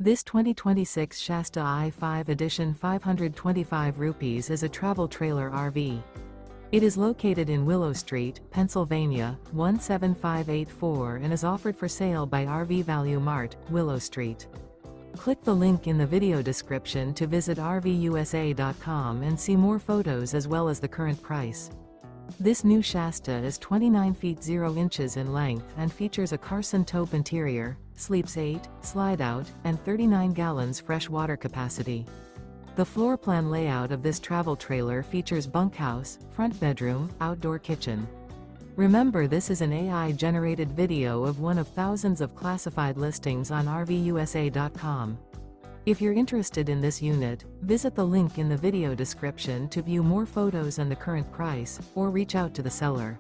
This 2026 Shasta I-5 Edition 525 rupees is a travel trailer RV. It is located in Willow Street, Pennsylvania, 17584 and is offered for sale by RV Value Mart, Willow Street. Click the link in the video description to visit RVUSA.com and see more photos as well as the current price. This new Shasta is 29 feet 0 inches in length and features a Carson Taupe interior, sleeps 8, Slideout, and 39 gallons fresh water capacity. The floor plan layout of this travel trailer features bunkhouse, front bedroom, outdoor kitchen. Remember, this is an AI-generated video of one of thousands of classified listings on RVUSA.com. If you're interested in this unit, visit the link in the video description to view more photos and the current price, or reach out to the seller.